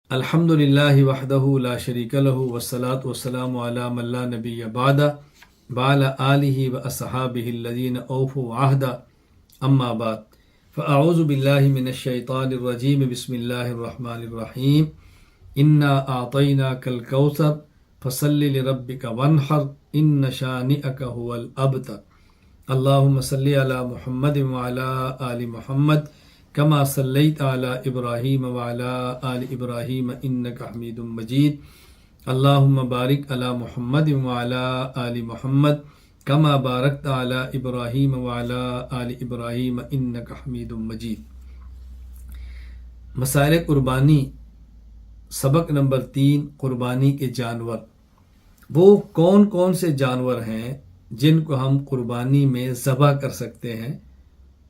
الحمد للہ وحدہ لا شریک لہ والصلاة والسلام علی من لا نبی بعدہ وعلی آلہ واصحابہ الذین اوفوا عہدہ اما بعد فاعوذ باللہ من الشیطان الرجیم بسم اللہ الرحمن الرحیم انا اعطیناک الکوثر فصل لربک وانحر ان شانئک هو الابتر اللہم صلی علی محمد وعلی آل محمد کما صلیت علی ابراہیم وعلی آل ابراہیم انک حمید مجید اللہم بارک علی محمد وعلی آل محمد کما بارکت علی ابراہیم وعلی آل ابراہیم انک حمید مجید۔ مسائل قربانی، سبق نمبر 3، قربانی کے جانور۔ وہ کون کون سے جانور ہیں جن کو ہم قربانی میں ذبح کر سکتے ہیں،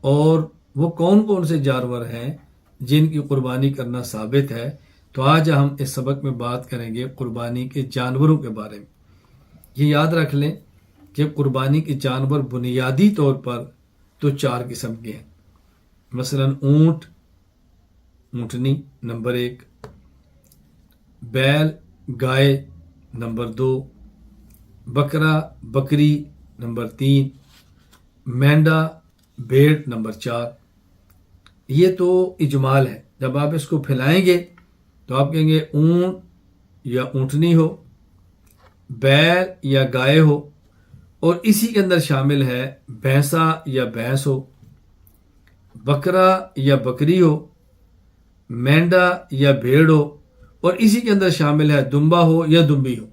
اور وہ کون کون سے جانور ہیں جن کی قربانی کرنا ثابت ہے؟ تو آج ہم اس سبق میں بات کریں گے قربانی کے جانوروں کے بارے میں۔ یہ یاد رکھ لیں کہ قربانی کے جانور بنیادی طور پر تو 4 قسم کے ہیں، مثلا اونٹ، اونٹنی نمبر 1، بیل گائے نمبر 2، بکرا بکری نمبر 3، مینڈا بھیڑ نمبر 4۔ یہ تو اجمال ہے، جب آپ اس کو پھیلائیں گے تو آپ کہیں گے اونٹ یا اونٹنی ہو، بیل یا گائے ہو، اور اسی کے اندر شامل ہے بھینسا یا بھینس ہو، بکرا یا بکری ہو، مینڈا یا بھیڑ ہو، اور اسی کے اندر شامل ہے دمبا ہو یا دمبی ہو۔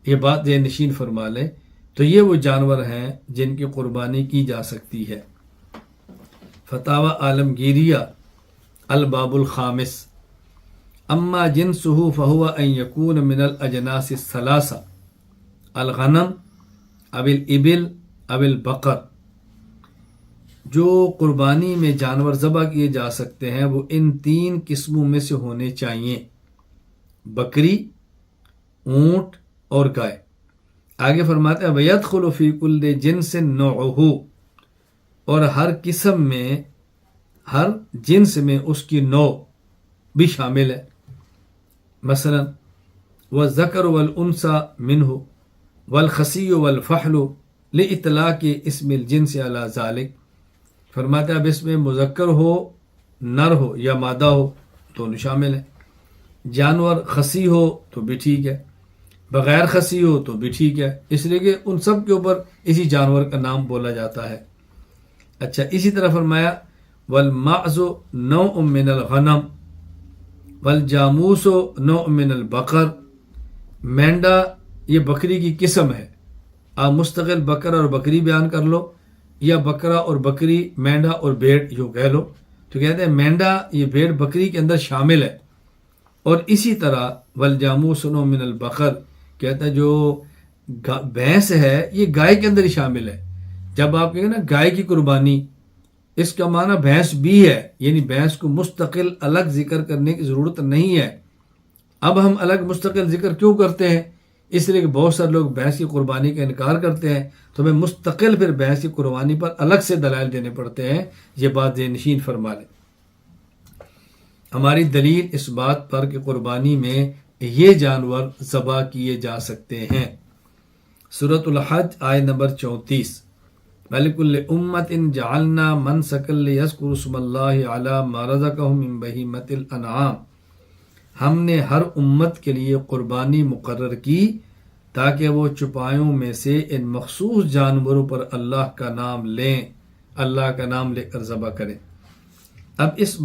یہ بات ذہن نشین فرما لیں۔ تو یہ وہ جانور ہیں جن کی قربانی کی جا سکتی ہے۔ فتاوی عالمگیریہ الباب الخامس، اما جنسہ فہو ان یکون من الاجناس الثلاثہ الغنم او الابل او البقر۔ جو قربانی میں جانور ذبح کیے جا سکتے ہیں وہ ان 3 قسموں میں سے ہونے چاہیے: بکری، اونٹ اور گائے۔ آگے فرماتے ہیں وَيَدْخُلُ فِي كُلِّ جِنْسٍ نَوْعُهُ، اور ہر قسم میں، ہر جنس میں اس کی نوع بھی شامل ہے۔ مثلا وَالذَّكَرُ وَالْأُنْثَى مِنْهُ وَالْخَصِيُّ وَالْفَحْلُ لِإِطْلَاقِ اسم الجنس علی ذلك۔ فرماتا ہے اب اس میں مذکر ہو، نر ہو یا مادہ ہو، دونوں شامل ہیں۔ جانور خصی ہو تو بھی ٹھیک ہے، بغیر خصی ہو تو بھی ٹھیک ہے، اس لیے کہ ان سب کے اوپر اسی جانور کا نام بولا جاتا ہے۔ اچھا، اسی طرح فرمایا والمعز نوع من الغنم والجاموس نوع من البقر۔ مینڈا یہ بکری کی قسم ہے، آپ مستقل بکرا اور بکری بیان کر لو، یا بکرا اور بکری، مینڈا اور بھیڑ یوں کہہ لو۔ تو کہتے ہیں مینڈا یہ بھیڑ بکری کے اندر شامل ہے۔ اور اسی طرح والجاموس نوع من البقر، کہتا ہے جو بھینس ہے یہ گائے کے اندر ہی شامل ہے۔ جب آپ کہیں نا گائے کی قربانی، اس کا معنی بھینس بھی ہے، یعنی بھینس کو مستقل الگ ذکر کرنے کی ضرورت نہیں ہے۔ اب ہم الگ مستقل ذکر کیوں کرتے ہیں؟ اس لیے کہ بہت سارے لوگ بھینس کی قربانی کا انکار کرتے ہیں، تو ہمیں مستقل پھر بھینس کی قربانی پر الگ سے دلائل دینے پڑتے ہیں۔ یہ بات ذہن نشین فرما لیں۔ ہماری دلیل اس بات پر کہ قربانی میں یہ جانور ذبح کیے جا سکتے ہیں، سورۃ الحج آیت نمبر 34، وَلِكُلِّ أُمَّةٍ جَعَلْنَا مَنْسَكًا لِيَذْكُرُوا اسْمَ اللَّهِ عَلَى مَا رَزَقَهُم مِّن بَهِيمَةِ الْأَنْعَامِ۔ ہم نے ہر امت کے لیے قربانی مقرر کی تاکہ وہ چوپایوں میں سے ان مخصوص جانوروں پر اللہ کا نام لیں، اللہ کا نام لے کر ذبح کریں۔ اب اس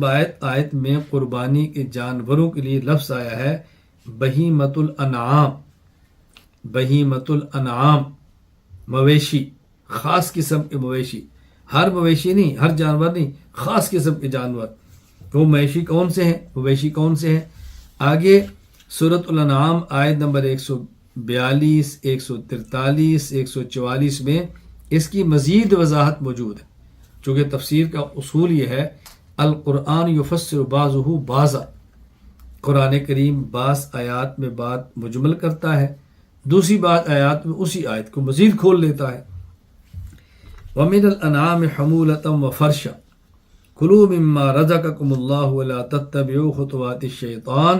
آیت میں قربانی کے جانوروں کے لیے لفظ آیا ہے بہیمۃ الانعام۔ بہیمۃ الانعام مویشی، خاص قسم کے مویشی، ہر مویشی نہیں، ہر جانور نہیں، خاص قسم کے جانور۔ وہ مویشی کون سے ہیں؟ مویشی کون سے ہیں؟ آگے سورۃ الانعام آیت نمبر 142، 143، 144 میں اس کی مزید وضاحت موجود ہے۔ چونکہ تفسیر کا اصول یہ ہے القرآن یفسر بعضہ بعضا، قرآن کریم بعض آیات میں بات مجمل کرتا ہے، دوسری بات آیات میں اسی آیت کو مزید کھول لیتا ہے۔ وَمِنَ الْأَنْعَامِ حَمُولَةً وَفَرْشًا كُلُوا مِمَّا رَزَقَكُمُ اللَّهُ وَلَا تَتَّبِعُوا خُطُوَاتِ الشَّيْطَانِ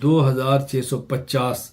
2650।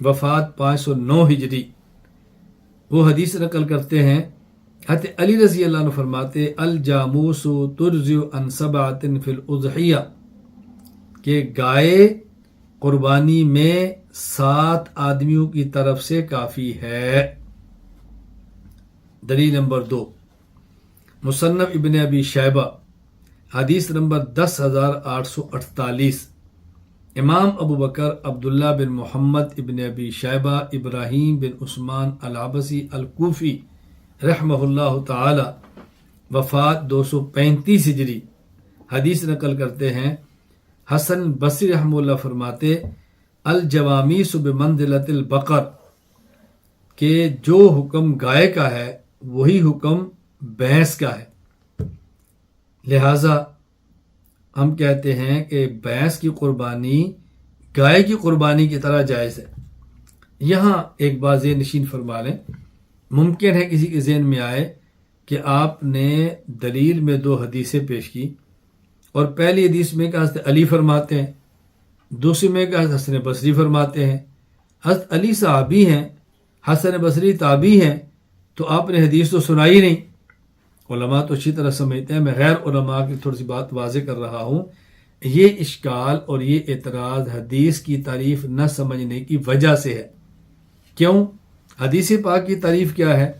وفات 509 ہجری، وہ حدیث نقل کرتے ہیں، حضرت علی رضی اللہ عنہ فرماتے الجاموس ترزع عن سبعۃ فی الاضحیہ، کہ گائے قربانی میں 7 آدمیوں کی طرف سے کافی ہے۔ دلیل نمبر 2، مصنف ابن ابی شیبہ حدیث نمبر 10,848، امام ابو بکر عبداللہ بن محمد ابن ابی شیبہ ابراہیم بن عثمان العبسی الکوفی رحمہ اللہ تعالی، وفات 235 ہجری، حدیث نقل کرتے ہیں، حسن بصری رحمہ اللہ فرماتے الجوامیس بمنزلۃ البقر، کہ جو حکم گائے کا ہے وہی حکم بھینس کا ہے۔ لہٰذا ہم کہتے ہیں کہ بھینس کی قربانی گائے کی قربانی کی طرح جائز ہے۔ یہاں ایک بات ذہن نشین فرما لیں، ممکن ہے کسی کے ذہن میں آئے کہ آپ نے دلیل میں 2 حدیثیں پیش کی، اور پہلی حدیث میں کہ حضرت علی فرماتے ہیں، دوسری میں کہ حضرت حسن بصری فرماتے ہیں۔ حضرت علی صحابی ہیں، حسن بصری تابعی ہیں، تو آپ نے حدیث تو سنائی نہیں۔ علماء تو اچھی طرح سمجھتے ہیں، میں غیر علماء کی تھوڑی سی بات واضح کر رہا ہوں۔ یہ اشکال اور یہ اعتراض حدیث کی تعریف نہ سمجھنے کی وجہ سے ہے۔ کیوں؟ حدیث پاک کی تعریف کیا ہے؟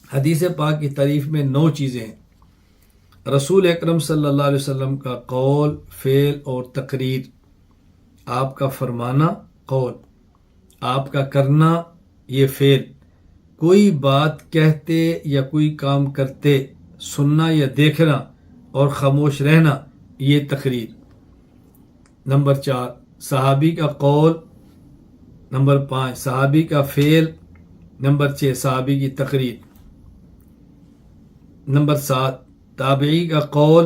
حدیث پاک کی تعریف میں 9 چیزیں ہیں۔ رسول اکرم صلی اللہ علیہ وسلم کا قول، فعل اور تقریر، آپ کا فرمانا قول، آپ کا کرنا یہ فعل، کوئی بات کہتے یا کوئی کام کرتے، سننا یا دیکھنا اور خاموش رہنا یہ تقریر۔ نمبر 4 صحابی کا قول، نمبر 5 صحابی کا فعل، نمبر 6 صحابی کی تقریر، نمبر 7 تابعی کا قول،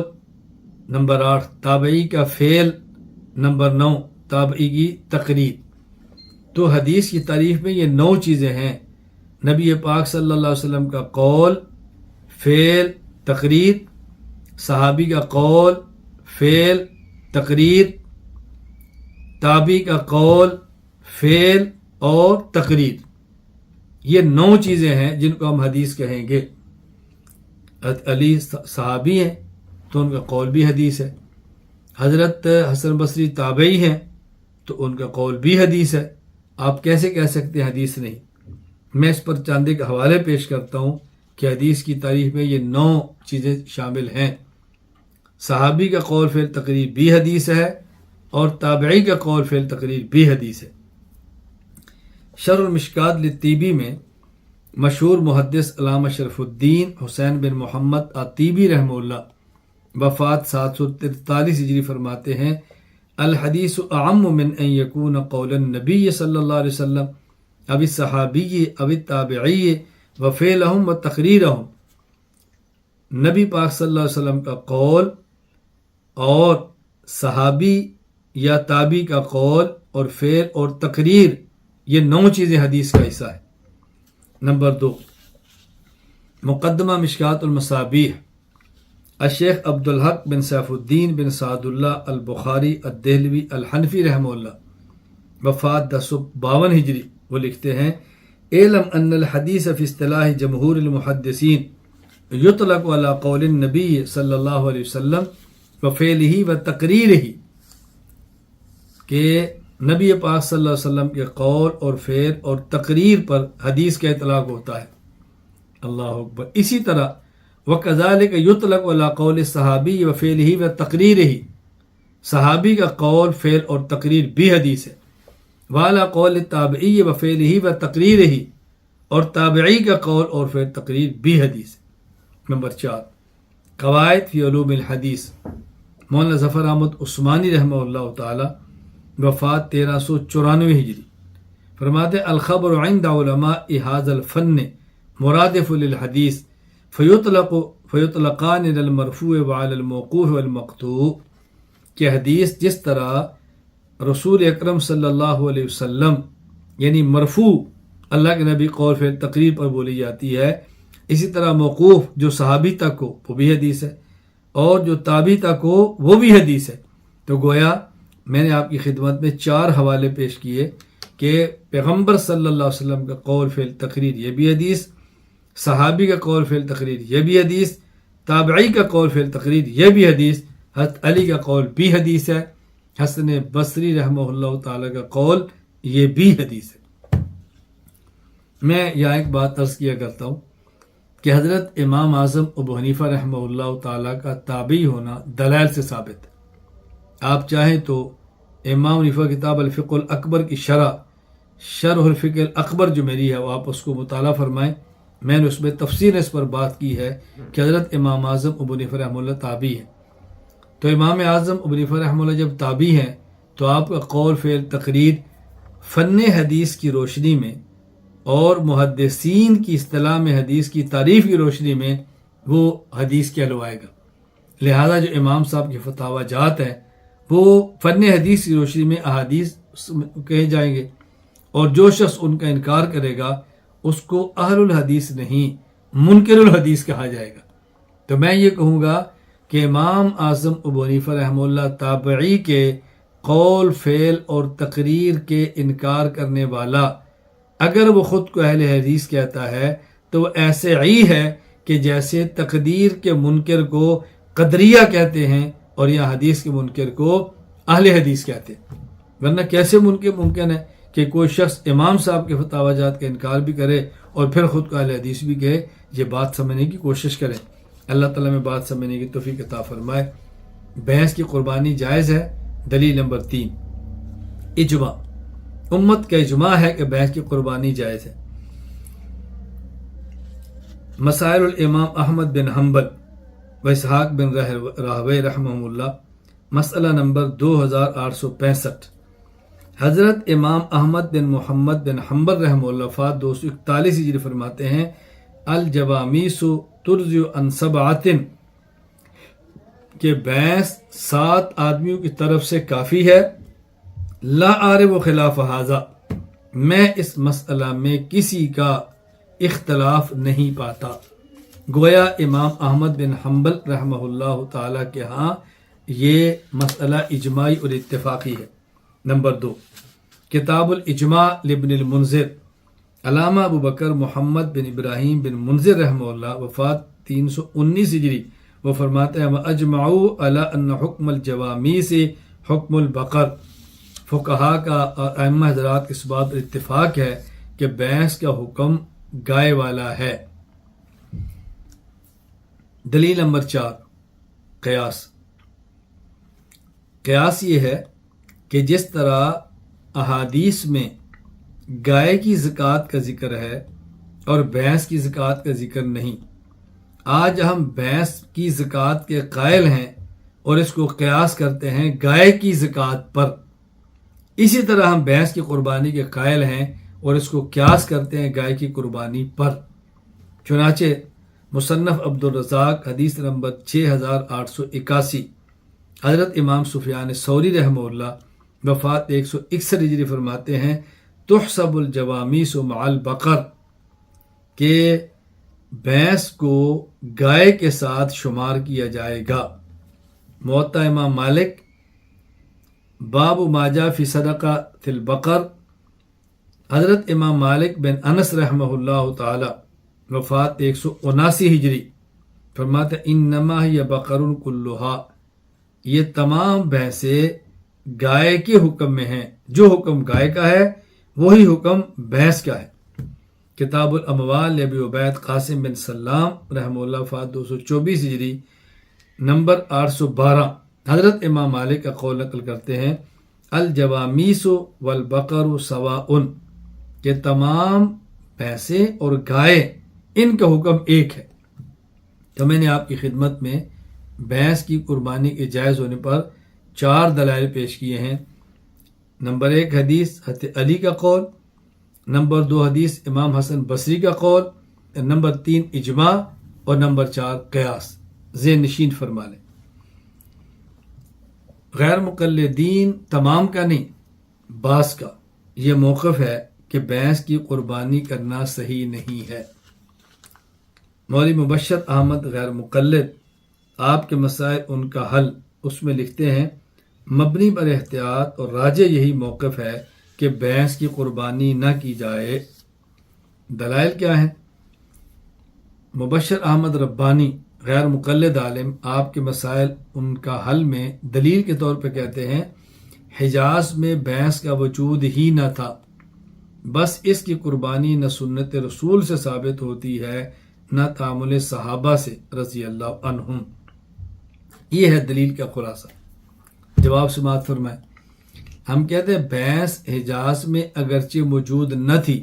نمبر 8 تابعی کا فعل، نمبر 9 تابعی کی تقریر۔ تو حدیث کی تعریف میں یہ 9 چیزیں ہیں، نبی پاک صلی اللہ علیہ وسلم کا قول، فعل، تقریر، صحابی کا قول، فعل، تقریر، تابعی کا قول، فعل اور تقریر، یہ 9 چیزیں ہیں جن کو ہم حدیث کہیں گے۔ حضرت علی صحابی ہیں تو ان کا قول بھی حدیث ہے، حضرت حسن بصری تابعی ہیں تو ان کا قول بھی حدیث ہے۔ آپ کیسے کہہ سکتے ہیں حدیث نہیں؟ میں اس پر چند ایک حوالے پیش کرتا ہوں کہ حدیث کی تعریف میں یہ 9 چیزیں شامل ہیں۔ صحابی کا قول فعل تقریر بھی حدیث ہے، اور تابعی کا قول فعل تقریر بھی حدیث ہے۔ شرح المشکات للطیبی میں مشہور محدث علامہ شرف الدین حسین بن محمد الطیبی رحمہ اللہ، وفات 743 ہجری، فرماتے ہیں الحدیث اعم من ان یکون قول النبی صلی اللہ علیہ وسلم اب الصحابی اب التابعی وفعلہم وتقریرہم۔ نبی پاک صلی اللہ علیہ وسلم کا قول اور صحابی یا تابعی کا قول اور فعل اور تقریر، یہ 9 چیزیں حدیث کا حصہ ہے۔ نمبر 2 مقدمہ مشکات المصابیح، الشیخ عبدالحق بن سیف الدین بن سعد اللہ البخاری الدہلوی الحنفی رحمہ اللہ، وفات 1052 ہجری، وہ لکھتے ہیں اعلم ان الحدیث فی اصطلاح جمہور المحدثین یطلق علی قول النبی صلی اللہ علیہ وسلم وفعلہ وتقریرہ، کہ نبی پاک صلی اللہ علیہ وسلم کے قول اور فعل اور تقریر پر حدیث کا اطلاق ہوتا ہے۔ اللہ اکبر۔ اسی طرح وَكَذَلِكَ يُطْلَقُ عَلَى قَوْلِ الصَّحَابِيِّ وَفِعْلِهِ وَتَقْرِيرِهِ، صحابی کا قول، فعل اور تقریر بھی حدیث ہے۔ وَعَلَى قَوْلِ التَّابِعِيِّ وَفِعْلِهِ وَتَقْرِيرِهِ، اور تابعی کا قول اور فعل تقریر بھی حدیث ہے۔ نمبر 4 قواعد فی علوم الحدیث، مولانا ظفر احمد عثمانی رحمہ اللہ تعالی، وفات 1394 ہجری، فرماتے الخبر عند علماء هذا الفن مرادف للحدیث فیطلقان علی المرفوع وعلی الموقوف والمقطوع، کہ حدیث جس طرح رسول اکرم صلی اللہ علیہ وسلم یعنی مرفوع اللہ کے نبی قول فعل تقریر پر بولی جاتی ہے، اسی طرح موقوف جو صحابی تک ہو وہ بھی حدیث ہے، اور جو تابعی تک ہو وہ بھی حدیث ہے۔ تو گویا میں نے آپ کی خدمت میں 4 حوالے پیش کیے کہ پیغمبر صلی اللہ علیہ وسلم کا قول فعل تقریر یہ بھی حدیث، صحابی کا قول فعل تقریر یہ بھی حدیث، تابعی کا قول فعل تقریر یہ بھی حدیث، حضرت علی کا قول بھی حدیث ہے، حسن بصری رحمہ اللہ تعالیٰ کا قول یہ بھی حدیث ہے۔ میں یہاں ایک بات عرض کیا کرتا ہوں کہ حضرت امام اعظم ابو حنیفہ رحمہ اللہ تعالیٰ کا تابعی ہونا دلائل سے ثابت ہے۔ آپ چاہیں تو امام حنیفہ کتاب الفقہ الاکبر کی شرح الفقہ الاکبر جو میری ہے وہ آپ اس کو مطالعہ فرمائیں، میں نے اس میں تفصیل اس پر بات کی ہے کہ حضرت امام اعظم ابو حنیفہ رحمہ اللہ تابعی ہے۔ تو امام اعظم ابو حنیفہ رحمہ اللہ جب تابعی ہیں تو آپ کا قول فعل تقریر فن حدیث کی روشنی میں اور محدثین کی اصطلاح میں حدیث کی تعریف کی روشنی میں وہ حدیث کہلوائے گا۔ لہذا جو امام صاحب کے فتاوی جات ہیں وہ فن حدیث کی روشنی میں احادیث کہے جائیں گے، اور جو شخص ان کا انکار کرے گا اس کو اہل الحدیث نہیں منکر الحدیث کہا جائے گا۔ تو میں یہ کہوں گا کہ امام اعظم ابو حنیفہ رحمہ اللہ تابعی کے قول فعل اور تقریر کے انکار کرنے والا اگر وہ خود کو اہل حدیث کہتا ہے تو وہ ایسے ہی ہے کہ جیسے تقدیر کے منکر کو قدریہ کہتے ہیں اور یا حدیث کے منکر کو اہل حدیث کہتے ہیں۔ ورنہ کیسے ممکن ہے کہ کوئی شخص امام صاحب کے فتاوی جات کا انکار بھی کرے اور پھر خود کو اہل حدیث بھی کہے؟ یہ بات سمجھنے کی کوشش کریں، اللہ تعالیٰ میں بات سمجھنے کی توفیق عطا فرمائے۔ بھینس کی قربانی جائز ہے، دلیل نمبر 3 اجماع، امت کا اجماع ہے کہ بھینس کی قربانی جائز ہے۔ مسائل الامام احمد بن حنبل و اسحاق بن راہوی رحمہ اللہ، مسئلہ نمبر 2865، حضرت امام احمد بن محمد بن حنبل رحمہ اللہ وفات 241 ہجری فرماتے ہیں الجوامیس ترضع عن 7 کہ بھینس 7 آدمیوں کی طرف سے کافی ہے۔ لا اعرف خلاف ھذا، میں اس مسئلہ میں کسی کا اختلاف نہیں پاتا۔ گویا امام احمد بن حنبل رحمہ اللہ تعالیٰ کے ہاں یہ مسئلہ اجماعی اور اتفاقی ہے۔ نمبر 2 کتاب الاجماع لابن المنذر، علامہ ابو بکر محمد بن ابراہیم بن منذر رحمہ اللہ وفات 319 ہجری، وہ فرماتے ہیں اجمعوا علی ان حکم الجوامیس حکم البقر، فقہا کا اور ائمہ حضرات کے اس بات پر اتفاق ہے کہ بھینس کا حکم گائے والا ہے۔ دلیل نمبر 4 قیاس، قیاس یہ ہے کہ جس طرح احادیث میں گائے کی زکوٰۃ کا ذکر ہے اور بھینس کی زکوٰۃ کا ذکر نہیں، آج ہم بھینس کی زکوٰۃ کے قائل ہیں اور اس کو قیاس کرتے ہیں گائے کی زکوٰۃ پر، اسی طرح ہم بھینس کی قربانی کے قائل ہیں اور اس کو قیاس کرتے ہیں گائے کی قربانی پر۔ چنانچہ مصنف عبدالرزاق حدیث نمبر 6881، حضرت امام سفیان ثوری رحمہ اللہ وفات 161 ہجری فرماتے ہیں تحسب الجوامیس مع البقر، کہ بھینس کو گائے کے ساتھ شمار کیا جائے گا۔ موطا امام مالک باب ما جاء فی صدقۃ البقر، حضرت امام مالک بن انس رحمہ اللہ تعالی وفات 179 ہجری فرماتے انما ہی بقر کلھا، یہ تمام بھینسیں گائے کے حکم میں ہیں، جو حکم گائے کا ہے وہی حکم بھینس کا ہے۔ کتاب الاموال ابی عبید قاسم بن سلام رحمہ اللہ وفات 224 ہجری نمبر 812، حضرت امام مالک کا قول نقل کرتے ہیں الجوامیس والبقر سواء، کہ تمام بھینسیں اور گائے ان کا حکم ایک ہے۔ تو میں نے آپ کی خدمت میں بھینس کی قربانی کے جائز ہونے پر 4 دلائل پیش کیے ہیں۔ نمبر 1 حدیث حضرت علی کا قول، نمبر 2 حدیث امام حسن بصری کا قول، نمبر 3 اجماع، اور نمبر 4 قیاس۔ ذہن نشین فرما لیں۔ غیر مقلدین تمام کا نہیں، بعض کا یہ موقف ہے کہ بھینس کی قربانی کرنا صحیح نہیں ہے۔ مولوی مبشر احمد غیر مقلد، آپ کے مسائل ان کا حل، اس میں لکھتے ہیں مبنی بر احتیاط اور راجح یہی موقف ہے کہ بھینس کی قربانی نہ کی جائے۔ دلائل کیا ہیں؟ مبشر احمد ربانی غیر مقلد عالم آپ کے مسائل ان کا حل میں دلیل کے طور پہ کہتے ہیں حجاز میں بھینس کا وجود ہی نہ تھا، بس اس کی قربانی نہ سنت رسول سے ثابت ہوتی ہے نہ تعامل صحابہ سے رضی اللہ عنہم۔ یہ ہے دلیل کا خلاصہ۔ جواب سماعت فرمائیں۔ ہم کہتے ہیں بھینس حجاز میں اگرچہ موجود نہ تھی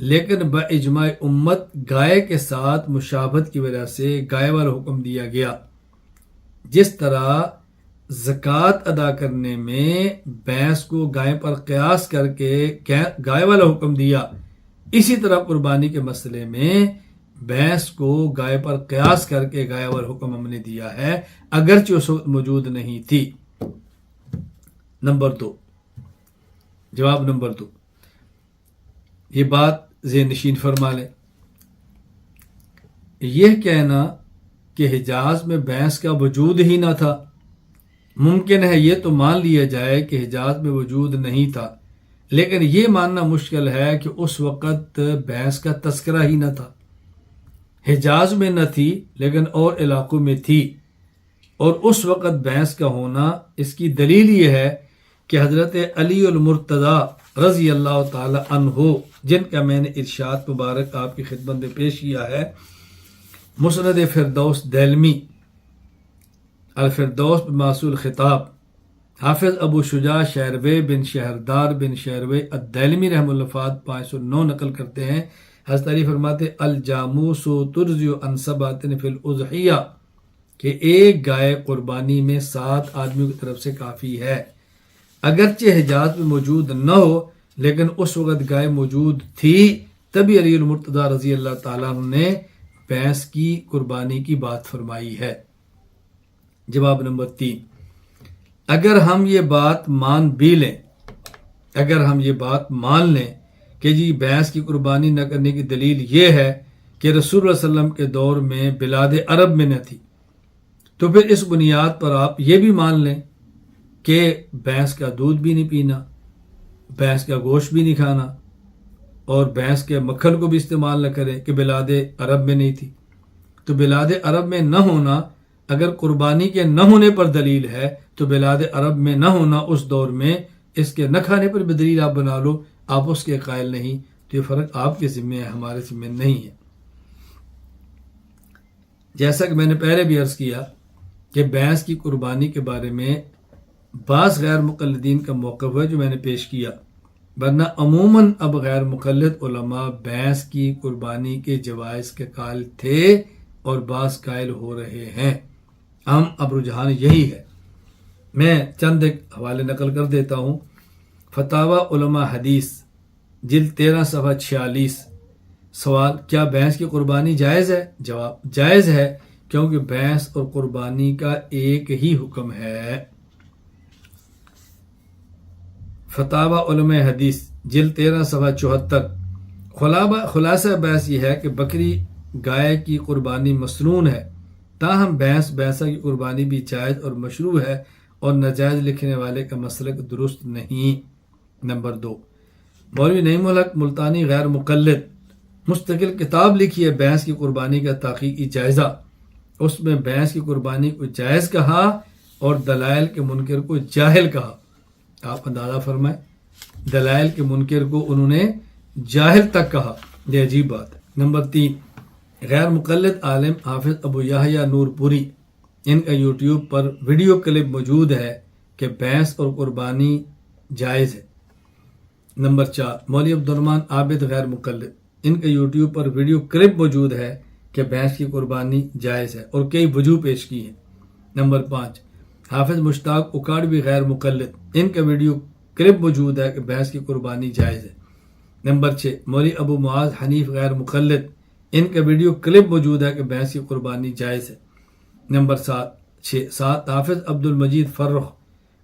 لیکن باجماع امت گائے کے ساتھ مشابہت کی وجہ سے گائے والا حکم دیا گیا۔ جس طرح زکوٰۃ ادا کرنے میں بھینس کو گائے پر قیاس کر کے گائے والا حکم دیا، اسی طرح قربانی کے مسئلے میں بھینس کو گائے پر قیاس کر کے گائے والا حکم ہم نے دیا ہے اگرچہ اس وقت موجود نہیں تھی۔ نمبر 2، جواب نمبر 2، یہ بات ذہن نشین فرما لیں۔ یہ کہنا کہ حجاز میں بھینس کا وجود ہی نہ تھا، ممکن ہے یہ تو مان لیا جائے کہ حجاز میں وجود نہیں تھا، لیکن یہ ماننا مشکل ہے کہ اس وقت بھینس کا تذکرہ ہی نہ تھا۔ حجاز میں نہ تھی لیکن اور علاقوں میں تھی، اور اس وقت بھینس کا ہونا اس کی دلیل یہ ہے کہ حضرت علی المرتضیٰ رضی اللہ تعالی عنہ، جن کا میں نے ارشاد مبارک آپ کی خدمت میں پیش کیا ہے، مسند فردوس دہلمی الفردوس بموصول خطاب، حافظ ابو شجاع شہروی بن شہردار بن شہروی الدہلمی رحمہ اللہ فات 509 نقل کرتے ہیں۔ حضرت علی فرماتے الجاموس ترضی عن سبعۃ فی الاضحیہ، کہ ایک گائے قربانی میں 7 آدمیوں کی طرف سے کافی ہے۔ اگرچہ حجاز میں موجود نہ ہو لیکن اس وقت گائے موجود تھی، تبھی علی المرتضیٰ رضی اللہ تعالیٰ عنہ نے بھینس کی قربانی کی بات فرمائی ہے۔ جواب نمبر 3، اگر ہم یہ بات مان بھی لیں، اگر ہم یہ بات مان لیں کہ جی بھینس کی قربانی نہ کرنے کی دلیل یہ ہے کہ رسول اللہ صلی اللہ علیہ وسلم کے دور میں بلاد عرب میں نہ تھی، تو پھر اس بنیاد پر آپ یہ بھی مان لیں کہ بھینس کا دودھ بھی نہیں پینا، بھینس کا گوشت بھی نہیں کھانا، اور بھینس کے مکھن کو بھی استعمال نہ کریں کہ بلاد عرب میں نہیں تھی۔ تو بلاد عرب میں نہ ہونا اگر قربانی کے نہ ہونے پر دلیل ہے تو بلاد عرب میں نہ ہونا اس دور میں اس کے نہ کھانے پر بھی دلیل آپ بنا لو، آپ اس کے قائل نہیں، تو یہ فرق آپ کے ذمہ ہے، ہمارے ذمہ نہیں ہے۔ جیسا کہ میں نے پہلے بھی عرض کیا کہ بھینس کی قربانی کے بارے میں بعض غیر مقلدین کا موقف ہے جو میں نے پیش کیا، ورنہ عموماً اب غیر مقلد علماء بھینس کی قربانی کے جواز کے قائل تھے اور بعض قائل ہو رہے ہیں۔ اب رجحان یہی ہے۔ میں چند ایک حوالے نقل کر دیتا ہوں۔ فتاوی علماء حدیث جلد 13 صفحہ 46، سوال، کیا بھینس کی قربانی جائز ہے؟ جواب، جائز ہے، کیونکہ بھینس اور قربانی کا ایک ہی حکم ہے۔ فتاوی علماء حدیث جلد 13 صفحہ 74، خلاصہ بحث یہ ہے کہ بکری گائے کی قربانی مسنون ہے، تاہم بھینسا کی قربانی بھی جائز اور مشروع ہے، اور ناجائز لکھنے والے کا مسلک درست نہیں۔ نمبر 2، مولوی نعیم الحق ملتانی غیر مقلد مستقل کتاب لکھی ہے بھینس کی قربانی کا تحقیقی جائزہ، اس میں بھینس کی قربانی کو جائز کہا اور دلائل کے منکر کو جاہل کہا۔ آپ اندازہ فرمائیں، دلائل کے منکر کو انہوں نے جاہل تک کہا، یہ عجیب بات ہے۔ نمبر 3، غیر مقلد عالم حافظ ابو یحییٰ نور پوری، ان کا یوٹیوب پر ویڈیو کلپ موجود ہے کہ بھینس اور قربانی جائز ہے۔ نمبر 4، مولوی عبدالرحمن عابد غیر مقلد، ان کا یوٹیوب پر ویڈیو کلپ موجود ہے کہ بھینس کی قربانی جائز ہے اور کئی وجوہ پیش کی ہیں۔ نمبر 5، حافظ مشتاق اکاڑوی غیر مقلد، ان کا ویڈیو کلپ موجود ہے کہ بھینس کی قربانی جائز ہے۔ نمبر 6، مولوی ابو معاذ حنیف غیر مقلد، ان کا ویڈیو کلپ موجود ہے کہ بھینس کی قربانی جائز ہے۔ نمبر 7، حافظ عبد المجید فرخ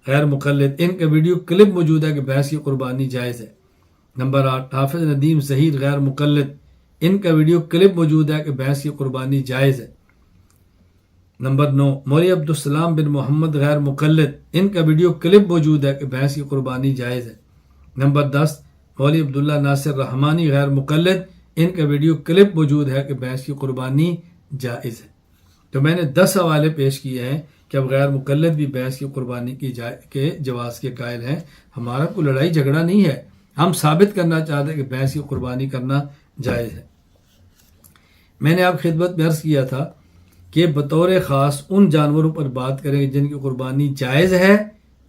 غیر مقلد، ان کا ویڈیو کلپ موجود ہے کہ بھینس کی قربانی جائز ہے۔ نمبر 8، حافظ ندیم ظہیر غیر مقلد، ان کا ویڈیو کلپ موجود ہے کہ بھینس کی قربانی جائز ہے۔ نمبر 9، مولوی عبدالسلام بن محمد غیر مقلد، ان کا ویڈیو کلپ موجود ہے کہ بھینس کی قربانی جائز ہے۔ نمبر 10 مولوی عبداللہ ناصر رحمانی غیر مقلد، ان کا ویڈیو کلپ موجود ہے کہ بھینس کی قربانی جائز ہے۔ تو میں نے 10 حوالے پیش کیے ہیں کہ اب غیر مقلد بھی بھینس کی قربانی کے جواز کے قائل ہیں۔ ہمارا کوئی لڑائی جھگڑا نہیں ہے، ہم ثابت کرنا چاہتے ہیں کہ بھینس کی قربانی کرنا جائز ہے۔ میں نے آپ خدمت میں عرض کیا تھا کہ بطور خاص ان جانوروں پر بات کریں جن کی قربانی جائز ہے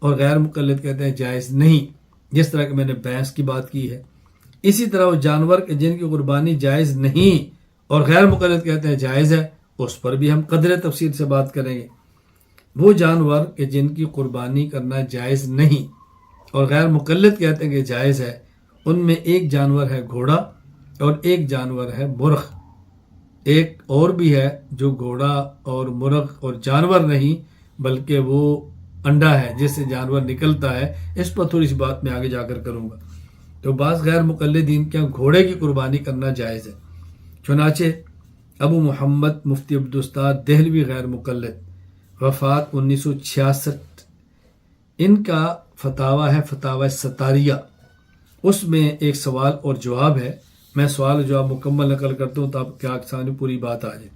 اور غیر مقلد کہتے ہیں جائز نہیں، جس طرح کہ میں نے بھینس کی بات کی ہے۔ اسی طرح وہ جانور کہ جن کی قربانی جائز نہیں اور غیر مقلد کہتے ہیں جائز ہے، اس پر بھی ہم قدر تفصیل سے بات کریں گے۔ وہ جانور کہ جن کی قربانی کرنا جائز نہیں اور غیر مقلد کہتے ہیں کہ جائز ہے، ان میں ایک جانور ہے گھوڑا اور ایک جانور ہے مرغ۔ ایک اور بھی ہے جو گھوڑا اور مرغ اور جانور نہیں بلکہ وہ انڈا ہے جس سے جانور نکلتا ہے، اس پر تھوڑی سی بات میں آگے جا کر کروں گا۔ تو بعض غیر مقلدین کے گھوڑے کی قربانی کرنا جائز ہے۔ چنانچہ ابو محمد مفتی عبدالاستاد دہلوی غیر مقلد، وفات 1966، ان کا فتاویٰ ہے فتاویٰ ستاریہ، اس میں ایک سوال اور جواب ہے۔ میں سوال و جواب مکمل نقل کرتا ہوں تاکہ آپ کے سامنے پوری بات آ جائے۔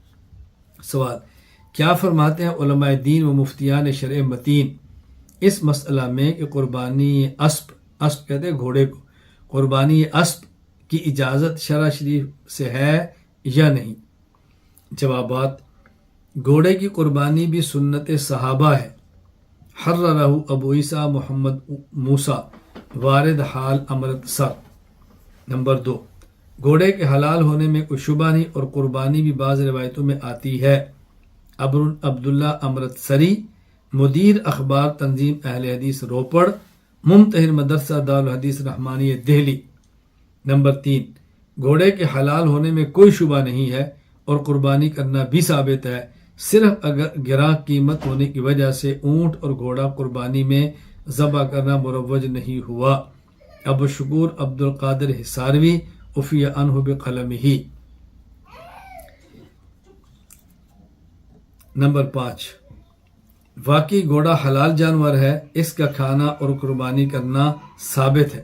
سوال: کیا فرماتے ہیں علماء دین و مفتیان شرع متین اس مسئلہ میں کہ قربانی اسب کہتے ہیں گھوڑے کو، قربانی اسب کی اجازت شرع شریف سے ہے یا نہیں؟ جوابات: گھوڑے کی قربانی بھی سنت صحابہ ہے، حررہ ابو عیسیٰ محمد موسیٰ، وارد حال امرتسر۔ نمبر 2، گھوڑے کے حلال ہونے میں کوئی شبہ نہیں اور قربانی بھی بعض روایتوں میں آتی ہے۔ عبداللہ امرتسری، مدیر اخبار تنظیم اہل حدیث روپڑ، ممتحن مدرسہ دارالحدیث رحمانی دہلی۔ نمبر 3، گھوڑے کے حلال ہونے میں کوئی شبہ نہیں ہے اور قربانی کرنا بھی ثابت ہے، صرف اگر گراں قیمت ہونے کی وجہ سے اونٹ اور گھوڑا قربانی میں ذبح کرنا مروج نہیں ہوا۔ ابو شکور عبدالقادر حصاروی، عفی عنہ بقلمہ۔ نمبر 5، واقعی گھوڑا حلال جانور ہے، اس کا کھانا اور قربانی کرنا ثابت ہے۔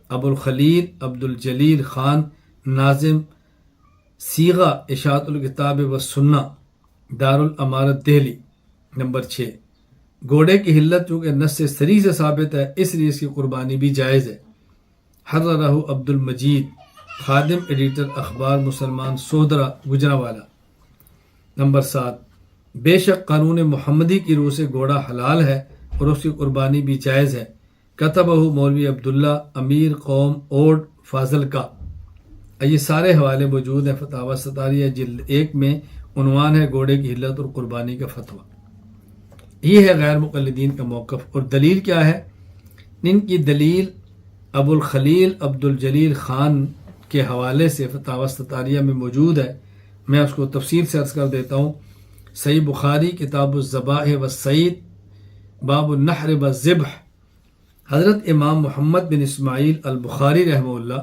ابو الخلیل عبدالجلیل خان، ناظم صیغہ اشاعت الکتاب والسنہ، دارالامارت دہلی۔ نمبر 6، گھوڑے کی حلت چونکہ نص صریح سے ثابت ہے اس لیے اس کی قربانی بھی جائز ہے۔ حررہ عبد المجید، خادم ایڈیٹر اخبار مسلمان سودرہ گجرانوالہ۔ نمبر 7، بے شک قانون محمدی کی روح سے گھوڑا حلال ہے اور اس کی قربانی بھی جائز ہے۔ کتبہ مولوی عبداللہ، امیر قوم اوڈ فاضل کا۔ یہ سارے حوالے موجود ہیں فتاویٰ ستاریہ جلد 1 میں، عنوان ہے گھوڑے کی حلت اور قربانی کا فتویٰ۔ یہ ہے غیر مقلدین کا موقف، اور دلیل کیا ہے؟ ان کی دلیل ابو الخلیل عبدالجلیل خان کے حوالے سے فتاویٰ ستاریہ میں موجود ہے، میں اس کو تفصیل سے عرض کر دیتا ہوں۔ صحیح بخاری کتاب الذبائح والصید، باب النحر والذبح، حضرت امام محمد بن اسماعیل البخاری رحمہ اللہ،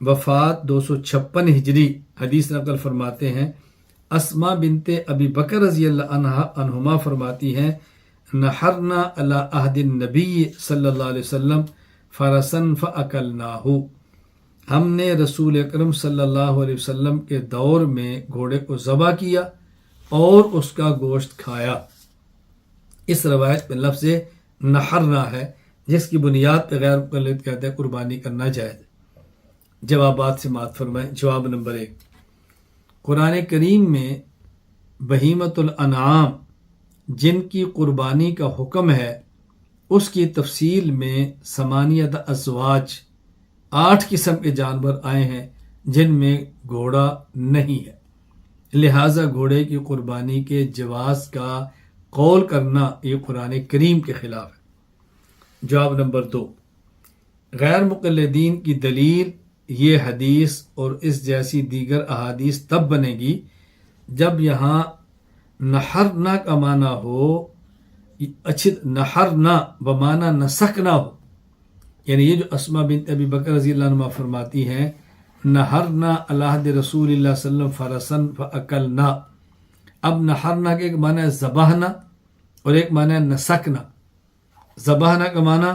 وفات 256 ہجری، حدیث نقل فرماتے ہیں۔ اسماء بنت ابی بکر رضی اللہ عنہما فرماتی ہیں، نحرنا علی عہد النبی صلی اللہ علیہ وسلم فرسن فاکلناہ، ہم نے رسول اکرم صلی اللہ علیہ وسلم کے دور میں گھوڑے کو ذبح کیا اور اس کا گوشت کھایا۔ اس روایت میں لفظ نحرنا ہے جس کی بنیاد پہ غیر مقلد کہتے ہیں قربانی کرنا جائز ہے۔ جوابات سے مات فرمائیں۔ جواب نمبر 1، قرآن کریم میں بہیمۃ الانعام جن کی قربانی کا حکم ہے اس کی تفصیل میں 8 ازواج، 8 قسم کے جانور آئے ہیں جن میں گھوڑا نہیں ہے، لہٰذا گھوڑے کی قربانی کے جواز کا قول کرنا یہ قرآن کریم کے خلاف ہے۔ جواب نمبر 2، غیر مقلدین کی دلیل یہ حدیث اور اس جیسی دیگر احادیث تب بنے گی جب یہاں نحرنا کا معنی ہو، نحرنا بمعنی نسکنا ہو، یعنی یہ جو اسماء بنت ابی بکر رضی اللہ عنہ فرماتی ہیں نحرنا علی عہد رسول اللہ صلی اللہ علیہ وسلم فرسن فاکلنا، اب نحرنا کے ایک معنی ہے ذبحنا اور ایک معنی ہے نسکنا۔ ذبحنا کا معنی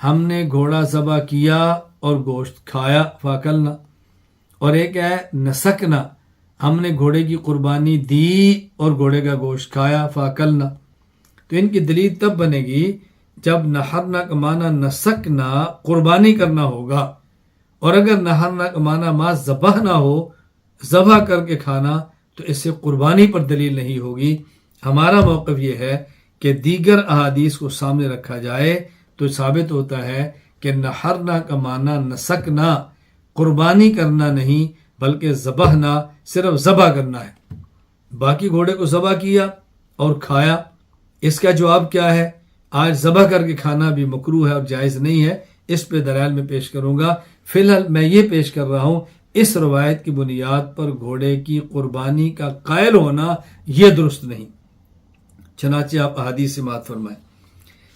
ہم نے گھوڑا ذبح کیا اور گوشت کھایا فاکلنا، اور ایک ہے نسکنا، ہم نے گھوڑے کی قربانی دی اور گھوڑے کا گوشت کھایا فاکلنا۔ تو ان کی دلیل تب بنے گی جب نحرنا کا معنی نسکنا قربانی کرنا ہوگا، اور اگر نحرنا کا معنی ما ذبح نہ ہو ذبح کر کے کھانا تو اس سے قربانی پر دلیل نہیں ہوگی۔ ہمارا موقف یہ ہے کہ دیگر احادیث کو سامنے رکھا جائے تو ثابت ہوتا ہے کہ نحرنا کا معنی نسکنا قربانی کرنا نہیں بلکہ ذبحنا صرف ذبح کرنا ہے۔ باقی گھوڑے کو ذبح کیا اور کھایا، اس کا جواب کیا ہے؟ آج ذبح کر کے کھانا بھی مکروہ ہے اور جائز نہیں ہے، اس پہ دلائل میں پیش کروں گا۔ فی الحال میں یہ پیش کر رہا ہوں اس روایت کی بنیاد پر گھوڑے کی قربانی کا قائل ہونا یہ درست نہیں۔ چنانچہ آپ احادیث سے سماعت فرمائیں۔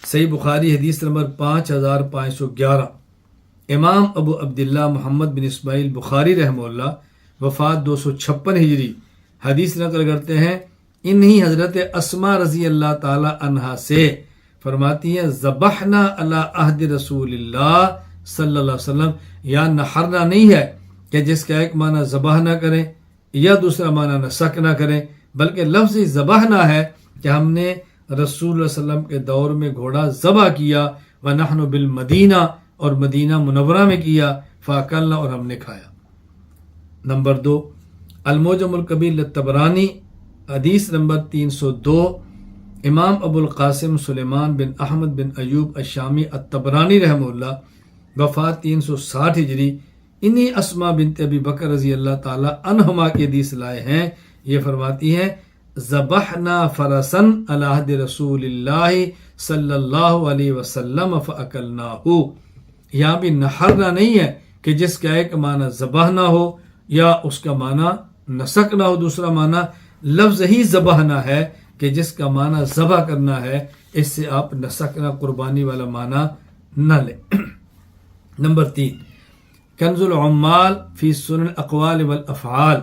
صحیح بخاری حدیث نمبر 5511، امام ابو عبداللہ محمد بن اسماعیل بخاری رحمہ اللہ وفات 256 ہجری حدیث نقل کرتے ہیں، انہی حضرت اسماء رضی اللہ تعالی عنہا سے فرماتی ہیں ذبحنا علی عہد رسول اللہ صلی اللہ علیہ وسلم، یا نحرنا نہیں ہے کہ جس کا ایک معنی ذبح نہ کریں یا دوسرا معنی نسک نہ کریں، بلکہ لفظ ذبحنا ہے کہ ہم نے رسول اللہ علیہ وسلم کے دور میں گھوڑا ذبح کیا، ونحن بالمدینہ، اور مدینہ منورہ میں کیا، فاکلنا، اور ہم نے کھایا۔ نمبر 2، المعجم الکبیر للطبرانی حدیث نمبر 302، امام ابو القاسم سلیمان بن احمد بن ایوب الشامی الطبرانی رحمہ اللہ وفات 360 ہجری، انہی اسماء بنت ابی بکر رضی اللہ تعالی عنہما کی حدیث لائے ہیں۔ یہ فرماتی ہیں ذبحنا فرسن علی عہد رسول اللہ صلی اللہ علیہ وسلم فاکلناہ۔ یہاں بھی نحرنا نہیں ہے کہ جس کا ایک معنی ذبح نہ ہو یا اس کا معنی نسک نہ ہو، دوسرا معنی لفظ ہی ذبحنا ہے کہ جس کا معنی ذبح کرنا ہے، اس سے آپ نسکنا قربانی والا معنی نہ لیں۔ نمبر 3، کنز العمال فی سنن الاقوال والافعال،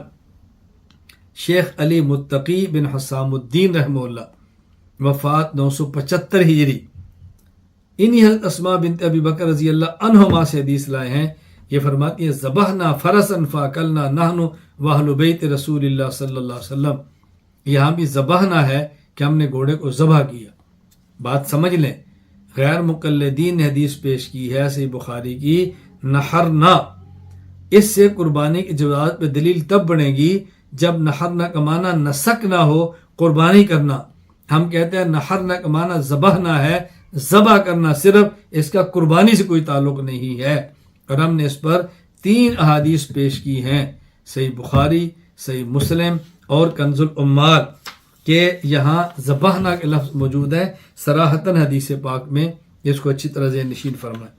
شیخ علی متقی بن حسام الدین رحمہ اللہ وفات 975 ہجری، انہی حضرت اسماء بنت ابی بکر رضی اللہ عنہما سے حدیث لائے ہیں۔ یہ فرماتی ہے ذبحنا فرسن فاکلنا نحن واہل بیت رسول اللہ صلی اللہ علیہ وسلم۔ یہاں بھی ذبحنا ہے کہ ہم نے گھوڑے کو ذبح کیا۔ بات سمجھ لیں، غیر مقلدین نے حدیث پیش کی ہے صحیح بخاری کی نحرنا، اس سے قربانی کی جواز پہ دلیل تب بنے گی جب نحرنا کا معنی نسک نہ ہو قربانی کرنا۔ ہم کہتے ہیں نحرنا کا معنی ذبحنا ہے، ذبح کرنا صرف، اس کا قربانی سے کوئی تعلق نہیں ہے، اور ہم نے اس پر 3 احادیث پیش کی ہیں، صحیح بخاری، صحیح مسلم اور کنز العمال، کہ یہاں ذبحنا کے لفظ موجود ہے صراحتاً حدیث پاک میں، اس کو اچھی طرح ذہن نشین فرمائیں۔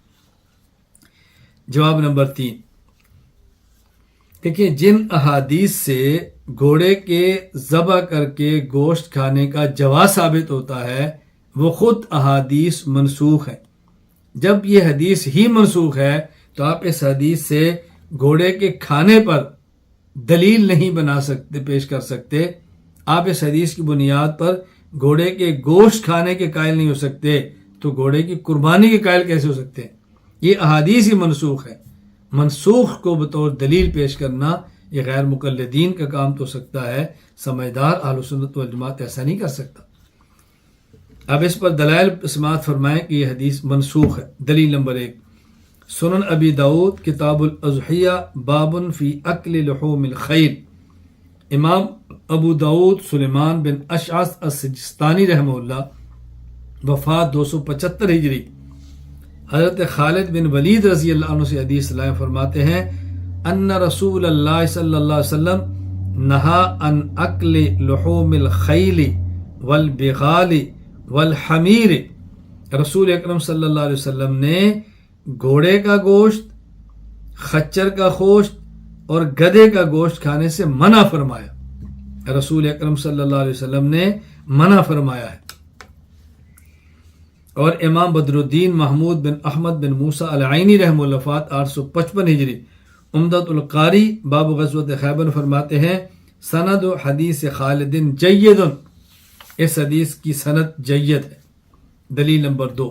جواب نمبر 3، دیکھیں جن احادیث سے گھوڑے کے ذبح کر کے گوشت کھانے کا جواز ثابت ہوتا ہے وہ خود احادیث منسوخ ہیں۔ جب یہ حدیث ہی منسوخ ہے تو آپ اس حدیث سے گھوڑے کے کھانے پر دلیل نہیں بنا سکتے، پیش کر سکتے۔ آپ اس حدیث کی بنیاد پر گھوڑے کے گوشت کھانے کے قائل نہیں ہو سکتے، تو گھوڑے کی قربانی کے قائل کیسے ہو سکتے ہیں؟ یہ احادیث ہی منسوخ ہے۔ منسوخ کو بطور دلیل پیش کرنا یہ غیر مقلدین کا کام تو سکتا ہے، سمجھدار اہل سنت والجماعت ایسا نہیں کر سکتا۔ اب اس پر دلائل سماعت فرمائیں کہ یہ حدیث منسوخ ہے۔ دلیل نمبر 1، سنن ابی داؤد کتاب الاضحیہ باب فی اکل لحوم الخیل، امام ابو داؤد سلیمان بن اشعث السجستانی رحمہ اللہ وفات 275 ہجری، حضرت خالد بن ولید رضی اللہ عنہ سے حدیث لائے، فرماتے ہیں ان رسول اللہ صلی اللہ علیہ وسلم نہا عن اکل لحوم الخیل والبغال والحمیر، رسول اکرم صلی اللہ علیہ وسلم نے گھوڑے کا گوشت، خچر کا گوشت اور گدھے کا گوشت کھانے سے منع فرمایا۔ رسول اکرم صلی اللہ علیہ وسلم نے منع فرمایا ہے۔ اور امام بدر الدین محمود بن احمد بن موسیٰ العینی رحمہ اللہ وفات 855 ہجری، عمدۃ القاری باب غزوۃ خیبر فرماتے ہیں سند حدیث خالد جید، اس حدیث کی سند جید ہے۔ دلیل نمبر 2،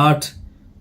8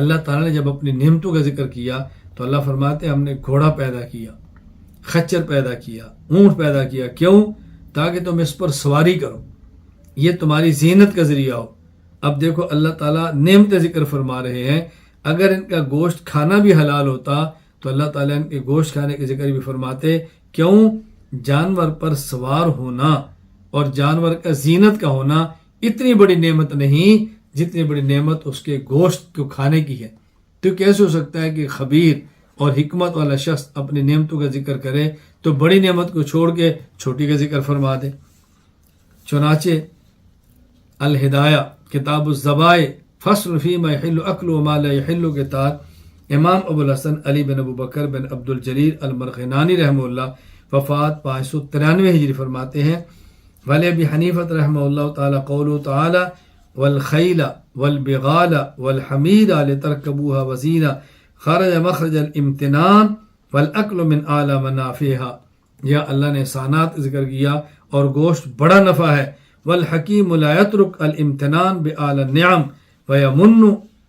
اللہ تعالیٰ نے جب اپنی نعمتوں کا ذکر کیا تو اللہ فرماتے ہیں ہم نے گھوڑا پیدا کیا، خچر پیدا کیا، اونٹ پیدا کیا، کیوں؟ تاکہ تم اس پر سواری کرو، یہ تمہاری زینت کا ذریعہ ہو۔ اب دیکھو اللہ تعالیٰ نعمت ذکر فرما رہے ہیں، اگر ان کا گوشت کھانا بھی حلال ہوتا تو اللہ تعالیٰ ان کے گوشت کھانے کے ذکر بھی فرماتے، کیوں؟ جانور پر سوار ہونا اور جانور کا زینت کا ہونا اتنی بڑی نعمت نہیں جتنی بڑی نعمت اس کے گوشت کو کھانے کی ہے۔ تو کیسے ہو سکتا ہے کہ خبیر اور حکمت والا شخص اپنی نعمتوں کا ذکر کرے تو بڑی نعمت کو چھوڑ کے چھوٹی کا ذکر فرما دے؟ چنانچہ الہدایہ کتاب الذبائح فصل فیما یحل اکل وما لا یحل کے تحت امام ابو الحسن علی بن ابو بکر بن عبد الجلیل المرغنانی رحمہ اللہ وفات 593 ہجری فرماتے ہیں، ولی ابی حنیفۃ رحمہ اللہ تعالی قولہ تعالی والخیل والبغال والحمیر لترکبوها وزینہ خرج مخرج الامتنان والاکل من اعلی منافعها، یا اللہ نے احسانات ذکر کیا اور گوشت بڑا نفع ہے۔ والحکیم لا یترک الامتنان باعلی النعم ویمن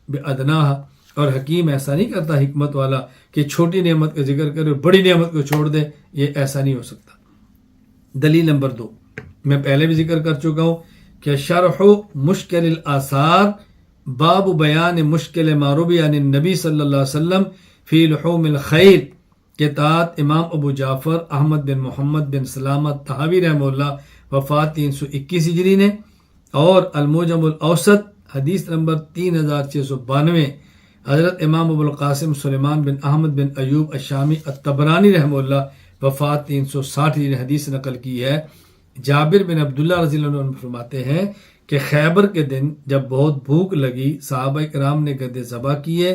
بادناها، اور حکیم ایسا نہیں کرتا حکمت والا کہ چھوٹی نعمت کا ذکر کرے اور بڑی نعمت کو چھوڑ دے، یہ ایسا نہیں ہو سکتا۔ دلیل نمبر 2 میں پہلے بھی ذکر کر چکا ہوں کہ شرح مشکل الآثار باب بیان مشکل ما روی عن النبی صلی اللہ علیہ وسلم فی لحوم الخیل کے تحت امام ابو جعفر احمد بن محمد بن سلامت طحاوی رحمہ اللہ وفات 321 ہجری نے، اور المعجم الاوسط حدیث نمبر 3692 حضرت امام ابو القاسم سلیمان بن احمد بن ایوب الشامی الطبرانی رحمہ اللہ وفات 360 ہجری نے حدیث نقل کی ہے۔ جابر بن عبداللہ رضی اللہ عنہ فرماتے ہیں کہ خیبر کے دن جب بہت بھوک لگی، صحابہ کرام نے گدے ذبح کیے،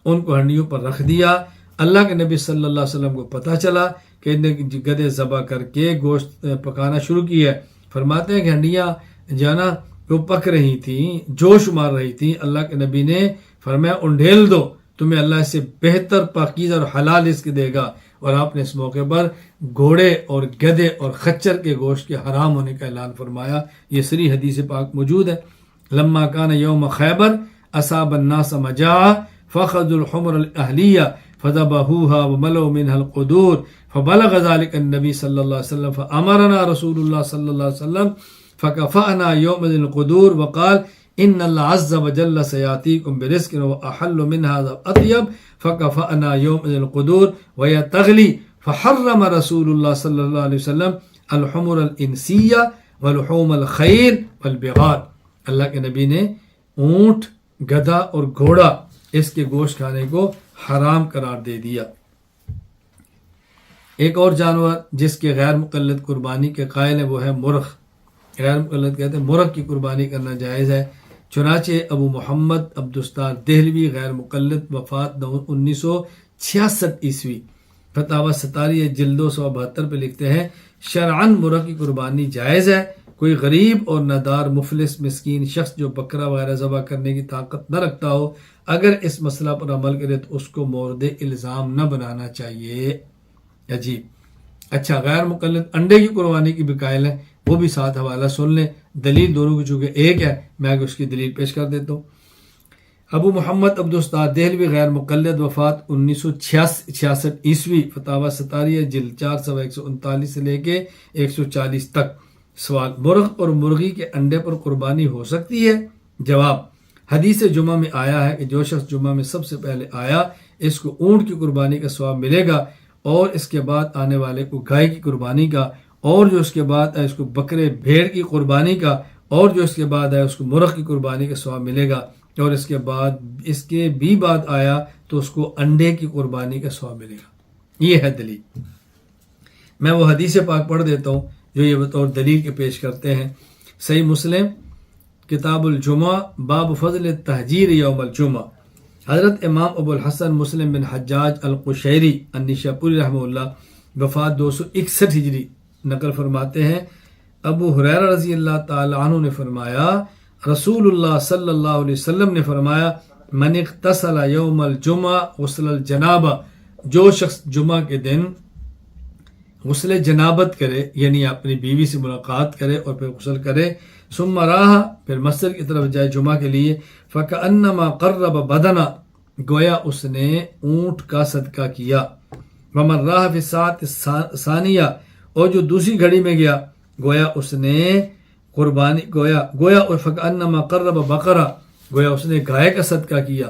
ان کو ہنڈیوں پر رکھ دیا۔ اللہ کے نبی صلی اللہ علیہ وسلم کو پتہ چلا کہ انہیں گدے ذبح کر کے گوشت پکانا شروع کیا ہے۔ فرماتے ہیں کہ ہنڈیاں جو ہے نا وہ پک رہی تھیں، جوش مار رہی تھیں۔ اللہ کے نبی نے فرمایا انڈھیل دو، تمہیں اللہ سے بہتر پاکیزہ اور حلال رزق دے گا، اور آپ نے اس موقع پر گھوڑے اور گدے اور خچر کے گوشت کے حرام ہونے کا اعلان فرمایا۔ یہ صریح حدیث پاک موجود ہے۔ لما کان یوم خیبر اصاب الناس مجاعہ فاخذوا الحمر الاہلیہ فذبحوها وملوا منها القدور فبلغ ذلك النبی صلی اللہ علیہ وسلم فامرنا رسول اللہ صلی اللہ علیہ وسلم فكفأنا يومئذ القدور وقال ان اللہ عز وجل سيأتيكم برزق واحل من هذا اطيب فكفأنا يومئذ القدور وهي تغلي فحرم رسول اللہ صلی اللہ علیہ وسلم الحمر الانسیہ ولحوم الخیل والبغال، اللہ کے نبی نے اونٹ، گدھا اور گھوڑا اس کے گوشت کھانے کو حرام قرار دے دیا۔ ایک اور جانور جس کے غیر مقلد قربانی کے قائل ہیں وہ ہے مرغ۔ غیر مقلد کہتے ہیں مرغ کی قربانی کرنا جائز ہے۔ چنانچہ ابو محمد عبدالستار دہلوی غیر مقلد وفات 1966 عیسوی فتاوی ستاریہ جلد 272 پہ لکھتے ہیں شرعاً مرغ کی قربانی جائز ہے۔ کوئی غریب اور نادار مفلس مسکین شخص جو بکرا وغیرہ ذبح کرنے کی طاقت نہ رکھتا ہو، اگر اس مسئلہ پر عمل کرے تو اس کو مورد الزام نہ بنانا چاہیے۔ عجیب۔ اچھا، غیر مقلد انڈے کی قربانی کی بھی قائل ہے، وہ بھی ساتھ حوالہ سن لیں۔ دلیل دونوں کی چونکہ ایک ہے، میں آگے اس کی دلیل پیش کر دیتا ہوں۔ ابو محمد عبدالستار دہلوی غیر مقلد وفات 1966 عیسوی فتاوی ستاریہ جلد 4 139 سے لے کے 140 تک۔ سوال، مرغ اور مرغی کے انڈے پر قربانی ہو سکتی ہے؟ جواب، حدیث جمعہ میں آیا ہے کہ جو شخص جمعہ میں سب سے پہلے آیا اس کو اونٹ کی قربانی کا ثواب ملے گا، اور اس کے بعد آنے والے کو گائے کی قربانی کا، اور جو اس کے بعد آئے اس کو بکرے بھیڑ کی قربانی کا، اور جو اس کے بعد آئے اس کو مرغ کی قربانی کا ثواب ملے گا، اور اس کے بھی بعد آیا تو اس کو انڈے کی قربانی کا ثواب ملے گا۔ یہ ہے دلیل۔ میں وہ حدیث پاک پڑھ دیتا ہوں جو یہ بطور دلیل کے پیش کرتے ہیں۔ صحیح مسلم کتاب الجمعہ باب فضل التحجیر یوم الجمعہ، حضرت امام ابو الحسن مسلم بن حجاج القشیری النشاپوری رحمہ اللہ وفات 261 ہجری نقل فرماتے ہیں، ابو ہریرہ رضی اللہ تعالی عنہ نے فرمایا رسول اللہ صلی اللہ علیہ وسلم نے فرمایا من اغتسل یوم الجمعہ غسل الجنابہ، جو شخص جمعہ کے دن غسل جنابت کرے یعنی اپنی بیوی سے ملاقات کرے اور پھر غسل کرے، ثم راہ پھر مسجد کی طرف جائے جمعہ کے لیے، فکأنما قرب بدنا گویا اس نے اونٹ کا صدقہ کیا۔ ومن راہ فی الساعۃ الثانیہ، اور جو دوسری گھڑی میں گیا گویا اس نے قربانی گویا فکأنما قرب بقرہ، گویا اس نے گائے کا صدقہ کیا۔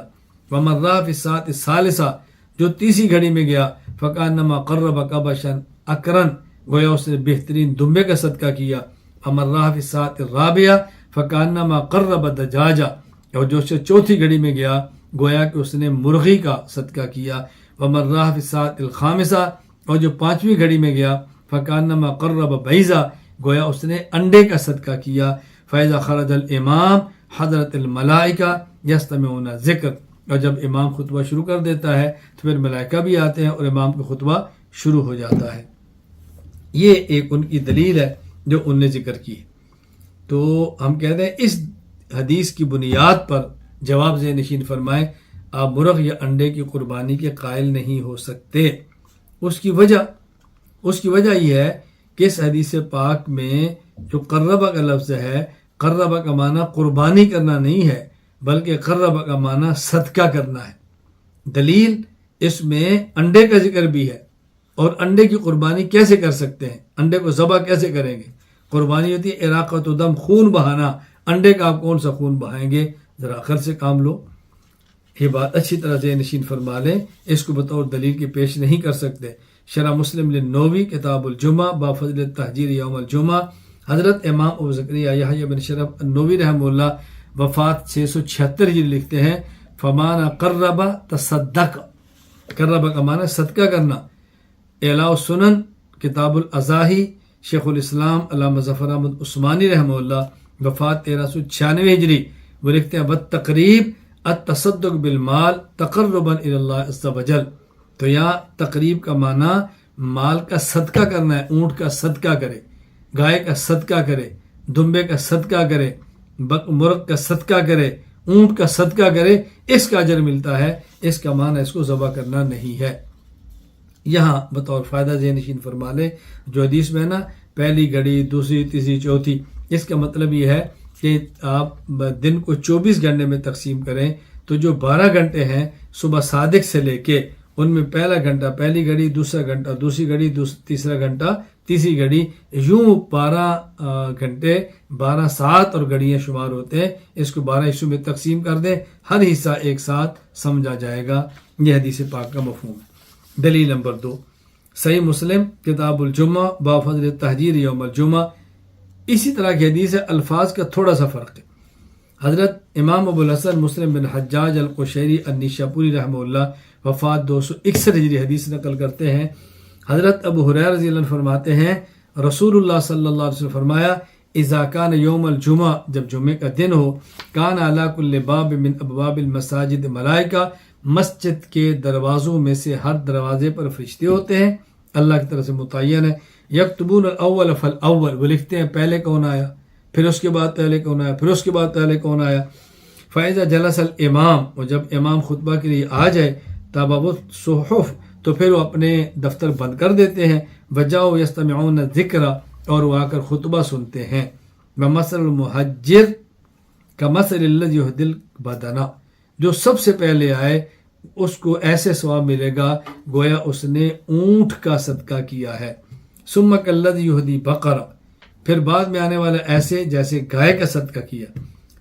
ومن راہ فی الساعۃ الثالثہ، جو تیسری گھڑی میں گیا فکأنما قرب کبشا اکرن، گویا اس نے بہترین دمبے کا صدقہ کیا۔ ومن راہ فی الساعۃ الرابعہ فکأنما قرب دجاجہ، اور جو چوتھی گھڑی میں گیا گویا کہ اس نے مرغی کا صدقہ کیا۔ ومن راہ فی الساعۃ الخامسہ، اور جو پانچویں گھڑی میں گیا فکأنما قرب بیضہ، گویا اس نے انڈے کا صدقہ کیا۔ فإذا خرج الامام حضرت الملائکہ یستمعون ذکر، اور جب امام خطبہ شروع کر دیتا ہے تو پھر ملائکہ بھی آتے ہیں اور امام کا خطبہ شروع ہو جاتا ہے۔ یہ ایک ان کی دلیل ہے جو ان نے ذکر کی۔ تو ہم کہتے ہیں اس حدیث کی بنیاد پر جواب ذہن نشین فرمائیں، آپ مرغ یا انڈے کی قربانی کے قائل نہیں ہو سکتے۔ اس کی وجہ یہ ہے کہ اس حدیث پاک میں جو قربہ کا لفظ ہے، قربہ کا معنی قربانی کرنا نہیں ہے بلکہ قربہ کا معنی صدقہ کرنا ہے۔ دلیل اس میں انڈے کا ذکر بھی ہے، اور انڈے کی قربانی کیسے کر سکتے ہیں؟ انڈے کو ذبح کیسے کریں گے؟ قربانی ہوتی ہے اراقۃ دم، خون بہانا۔ انڈے کا آپ کون سا خون بہائیں گے؟ ذرا عقل سے کام لو۔ یہ بات اچھی طرح ذہن نشین فرما لیں، اس کو بطور دلیل کے پیش نہیں کر سکتے۔ شرح مسلم للنووی کتاب الجمعہ باب فضل التحجیر یوم الجمعہ، حضرت امام ابو زکریا یحییٰ بن شرف النووی رحمہ اللہ وفات 676 ہجری لکھتے ہیں، فمانا قرب تصدق، قرب کا معنی صدقہ کرنا۔ اعلاء السنن کتاب الاضاحی، شیخ الاسلام علامہ ظفر احمد عثمانی رحمہ اللہ وفات 1396 ہجری، وہ لکھتے ہیں والتقریب التصدق بالمال تقربا الی اللہ عز وجل۔ تو یہاں تقریب کا معنی مال کا صدقہ کرنا ہے، اونٹ کا صدقہ کرے، گائے کا صدقہ کرے، دمبے کا صدقہ کرے، مرغ کا صدقہ کرے، اونٹ کا صدقہ کرے، اس کا اجر ملتا ہے۔ اس کا معنی اس کو ذبح کرنا نہیں ہے۔ یہاں بطور فائدہ ذہن نشین فرما لے، جو حدیث میں نا پہلی گھڑی، دوسری، تیسری، چوتھی، اس کا مطلب یہ ہے کہ آپ دن کو 24 گھنٹے میں تقسیم کریں تو جو 12 گھنٹے ہیں صبح صادق سے لے کے، ان میں پہلا گھنٹہ پہلی گھڑی، دوسرا گھنٹہ دوسری گھڑی، تیسرا گھنٹہ تیسری گھڑی، یوں 12 گھنٹے 12 ساعت اور گھڑیاں شمار ہوتے ہیں۔ اس کو 12 حصوں میں تقسیم کر دیں، ہر حصہ ایک ساتھ سمجھا جائے گا۔ یہ حدیث پاک کا مفہوم ہے۔ دلیل نمبر 2، صحیح مسلم کتاب الجمعہ باب فضل التحجیر یوم الجمعہ، اسی طرح کی حدیث ہے، الفاظ کا تھوڑا سا فرق ہے۔ حضرت امام ابو الحسن مسلم بن حجاج القشیری النیشاپوری رحمہ اللہ وفات 261 ہجری حدیث نقل کرتے ہیں۔ حضرت ابو ہریرہ رضی اللہ عنہ فرماتے ہیں، رسول اللہ صلی اللہ علیہ وسلم فرمایا، اذا کان یوم الجمعہ، جب جمعے کا دن ہو، کان علی کل باب من ابواب المساجد ملائکہ، مسجد کے دروازوں میں سے ہر دروازے پر فرشتے ہوتے ہیں، اللہ کی طرف سے متعین ہے۔ یکتبون الاول فالاول، وہ لکھتے ہیں پہلے کون آیا، پھر اس کے بعد پہلے کون آیا، پھر اس کے بعد پہلے کون آیا۔ فاذا جلس الامام، اور جب امام خطبہ کے لیے آ جائے، تابعوا الصحف، تو پھر وہ اپنے دفتر بند کر دیتے ہیں، وجاؤ یستمعون الذکر، اور وہ آ کر خطبہ سنتے ہیں۔ ومثل المحجر کمثل الذی یهدی البدن، جو سب سے پہلے آئے اس کو ایسے ثواب ملے گا گویا اس نے اونٹ کا صدقہ کیا ہے۔ ثم کالذی یهدی بقرہ، پھر بعد میں آنے والا ایسے جیسے گائے کا صدقہ کیا۔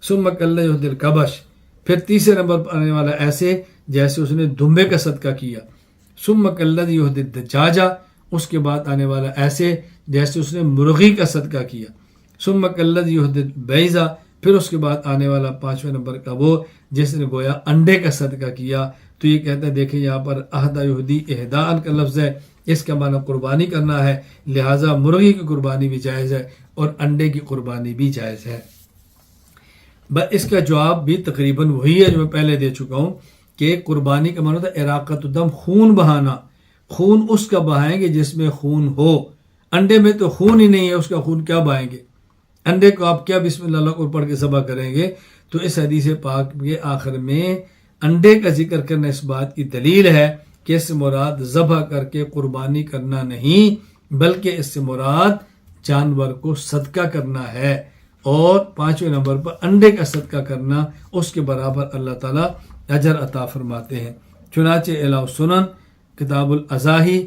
ثم کالذی یهدی الکبش، پھر تیسرے نمبر پر آنے والا ایسے جیسے اس نے دمبے کا صدقہ کیا۔ ثم کالذی یهدی الدجاجہ، اس کے بعد آنے والا ایسے جیسے اس نے مرغی کا صدقہ کیا۔ ثم کالذی یهدی البیضہ، پھر اس کے بعد آنے والا 5ویں نمبر کا وہ جس نے گویا انڈے کا صدقہ کیا۔ تو یہ کہتا ہے دیکھیں یہاں پر اہدا یہودی اہدان کا لفظ ہے، اس کا معنی قربانی کرنا ہے، لہٰذا مرغی کی قربانی بھی جائز ہے اور انڈے کی قربانی بھی جائز ہے۔ اس کا جواب بھی تقریباً وہی ہے جو میں پہلے دے چکا ہوں کہ قربانی کا معنی ہوتا ہے اراقۃ الدم، خون بہانا۔ خون اس کا بہائیں گے جس میں خون ہو، انڈے میں تو خون ہی نہیں ہے، اس کا خون کیا بہائیں گے؟ انڈے کو آپ کیا بسم اللہ اللہ کو پڑھ کے ذبح کریں گے؟ تو اس حدیث پاک کے آخر میں انڈے کا ذکر کرنا اس بات کی دلیل ہے کہ اس سے مراد ذبح کر کے قربانی کرنا نہیں بلکہ اس سے مراد جانور کو صدقہ کرنا ہے، اور 5ویں نمبر پر انڈے کا صدقہ کرنا اس کے برابر اللہ تعالیٰ اجر عطا فرماتے ہیں۔ چنانچہ اعلیٰ السنن کتاب الاضاحی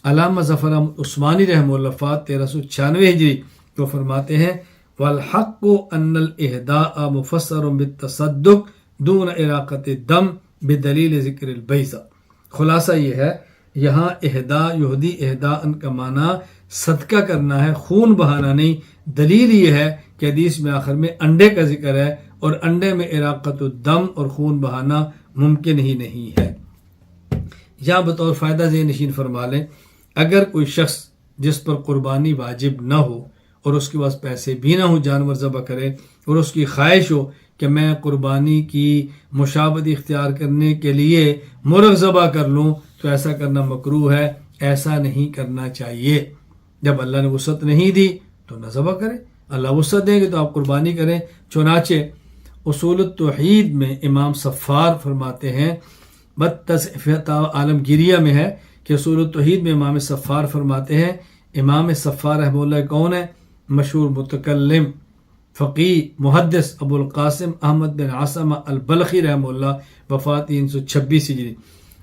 علامہ ظفر احمد عثمانی رحمہ اللہ وفات 1396 ہجری تو فرماتے ہیں والحق ان الاہداء مفسر بالتصدق دون اراقۃ الدم بدلیل ذکر البیضہ۔ خلاصہ یہ ہے یہاں اہدا یہودی اہداء کا معنی صدقہ کرنا ہے، خون بہانا نہیں۔ دلیل یہ ہے کہ حدیث میں آخر میں انڈے کا ذکر ہے اور انڈے میں اراقۃ الدم اور خون بہانا ممکن ہی نہیں ہے۔ یا بطور فائدہ ذہن نشین فرما لیں، اگر کوئی شخص جس پر قربانی واجب نہ ہو اور اس کے پاس پیسے بھی نہ ہو جانور ذبح کرے اور اس کی خواہش ہو کہ میں قربانی کی مشابہت اختیار کرنے کے لیے مرغ ذبح کر لوں تو ایسا کرنا مکروہ ہے، ایسا نہیں کرنا چاہیے۔ جب اللہ نے وسعت نہیں دی تو نہ ذبح کرے، اللہ وسعت دیں گے تو آپ قربانی کریں۔ چنانچہ اصول التوحید میں امام صفار فرماتے ہیں، عالمگیریہ میں ہے کہ اصول التوحید میں امام صفار فرماتے ہیں، امام صفار رحمہ اللہ کون ہے؟ مشہور متکلم فقی محدث ابو القاسم احمد بن عاصمہ البلخی رحمہ اللہ وفات 326 ہجری۔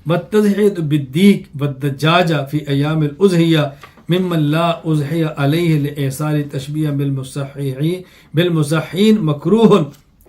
والتضحیۃ بالدیک والدجاجہ فی ایام الاضحیہ ممن لا اضحی علیہ لإیصال تشبیہ بالمضحین مکروہ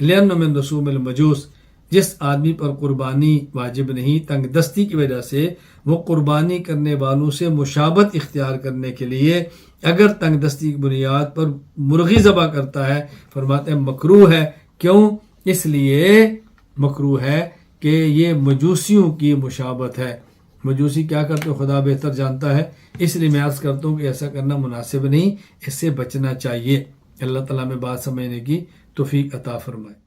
لأنہ من رسوم المجوس۔ جس آدمی پر قربانی واجب نہیں تنگ دستی کی وجہ سے وہ قربانی کرنے والوں سے مشابہت اختیار کرنے کے لیے اگر تنگ دستی کی بنیاد پر مرغی ذبح کرتا ہے، فرماتے ہیں مکروہ ہے۔ کیوں؟ اس لیے مکروہ ہے کہ یہ مجوسیوں کی مشابہت ہے۔ مجوسی کیا کرتے ہو خدا بہتر جانتا ہے، اس لیے میں عرض کرتا ہوں کہ ایسا کرنا مناسب نہیں، اس سے بچنا چاہیے۔ اللہ تعالیٰ میں بات سمجھنے کی توفیق عطا فرمائے۔